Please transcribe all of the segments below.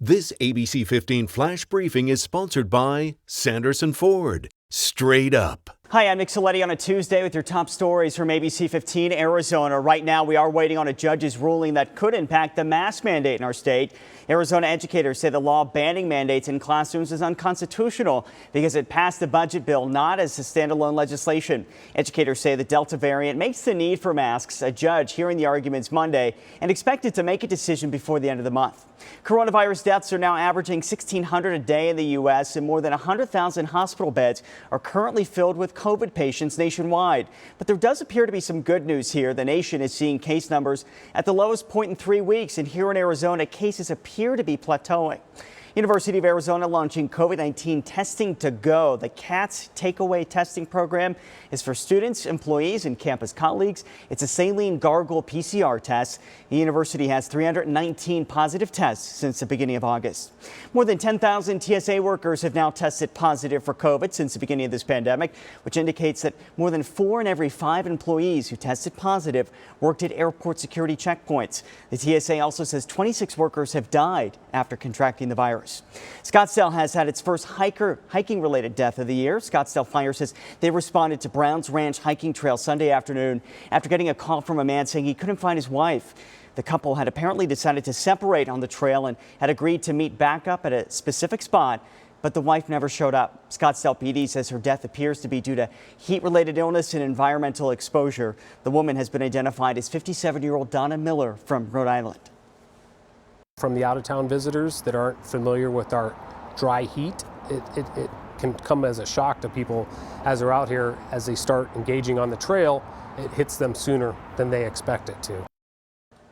This ABC 15 flash briefing is sponsored by Sanderson Ford. Straight up. Hi, I'm CILETTI on a Tuesday with your top stories from ABC 15 Arizona. Right now, we are waiting on a judge's ruling that could impact the mask mandate in our state. Arizona educators say the law banning mandates in classrooms is unconstitutional because it passed the budget bill, not as a standalone legislation. Educators say the Delta variant makes the need for masks a judge hearing the arguments Monday and expected to make a decision before the end of the month. Coronavirus deaths are now averaging 1,600 a day in the U.S. and more than 100,000 hospital beds are currently filled with COVID patients nationwide. But there does appear to be some good news here. The nation is seeing case numbers at the lowest point in 3 weeks, and here in Arizona, cases appear to be plateauing. University of Arizona launching COVID-19 testing to go. The CATS takeaway testing program is for students, employees, and campus colleagues. It's a saline gargle PCR test. The university has 319 positive tests since the beginning of August. More than 10,000 TSA workers have now tested positive for COVID since the beginning of this pandemic, which indicates that more than 4 in every 5 employees who tested positive worked at airport security checkpoints. The TSA also says 26 workers have died after contracting the virus. Scottsdale has had its first hiking-related death of the year. Scottsdale Fire says they responded to Browns Ranch hiking trail Sunday afternoon after getting a call from a man saying he couldn't find his wife. The couple had apparently decided to separate on the trail and had agreed to meet back up at a specific spot, but the wife never showed up. Scottsdale PD says her death appears to be due to heat-related illness and environmental exposure. The woman has been identified as 57-year-old Donna Miller from Rhode Island. From the out-of-town visitors that aren't familiar with our dry heat, it can come as a shock to people as they're out here. As they start engaging on the trail, it hits them sooner than they expect it to.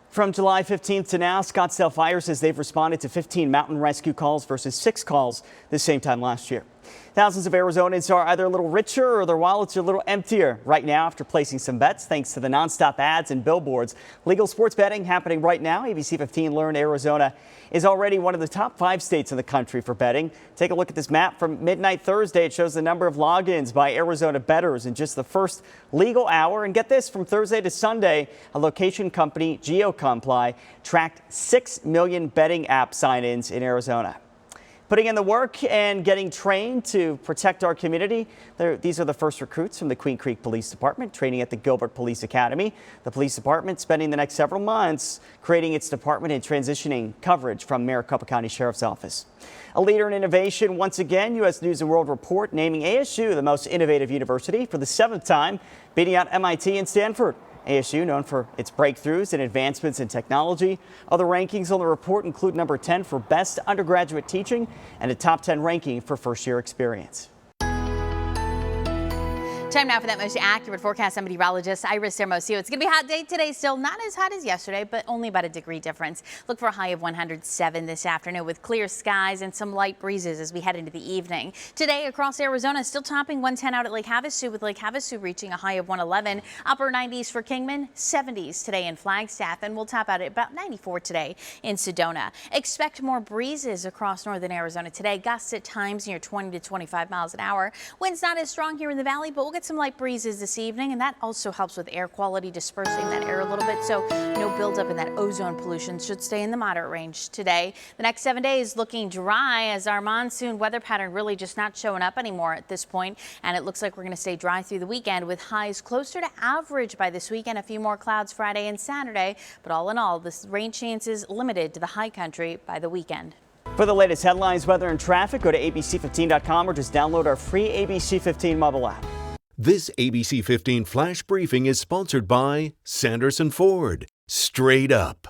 From July 15th to now, Scottsdale Fire says they've responded to 15 mountain rescue calls versus 6 calls the same time last year. Thousands of Arizonans are either a little richer or their wallets are a little emptier right now after placing some bets thanks to the nonstop ads and billboards. Legal sports betting happening right now. ABC 15 learned Arizona is already one of the top 5 states in the country for betting. Take a look at this map from midnight Thursday. It shows the number of logins by Arizona bettors in just the first legal hour. And get this, from Thursday to Sunday, a location company, GeoComply, tracked 6 million betting app sign-ins in Arizona. Putting in the work and getting trained to protect our community. These are the first recruits from the Queen Creek Police Department training at the Gilbert Police Academy. The police department spending the next several months creating its department and transitioning coverage from Maricopa County Sheriff's Office. A leader in innovation once again. U.S. News & World Report naming ASU the most innovative university for the 7th time, beating out MIT and Stanford. ASU, known for its breakthroughs and advancements in technology. Other rankings on the report include number 10 for best undergraduate teaching and a top 10 ranking for first-year experience. Time now for that most accurate forecast. I'm meteorologist HERMOSILLO. It's going to be a hot day today, still not as hot as yesterday, but only about a degree difference. Look for a high of 107 this afternoon with clear skies and some light breezes as we head into the evening. Today across Arizona, still topping 110 out at Lake Havasu, with Lake Havasu reaching a high of 111. Upper 90s for Kingman, 70s today in Flagstaff, and we'll top out at about 94 today in Sedona. Expect more breezes across northern Arizona today. Gusts at times near 20 to 25 miles an hour. Winds not as strong here in the valley, but we'll get some light breezes this evening, and that also helps with air quality, dispersing that air a little bit, so no buildup in that ozone pollution. Should stay in the moderate range today. The next 7 days looking dry as our monsoon weather pattern really just not showing up anymore at this point, and it looks like we're going to stay dry through the weekend with highs closer to average by this weekend. A few more clouds Friday and Saturday, but all in all, this rain chances limited to the high country by the weekend. For the latest headlines, weather, and traffic, go to abc15.com or just download our free ABC 15 mobile app. This ABC 15 flash briefing is sponsored by Sanderson Ford. Straight up.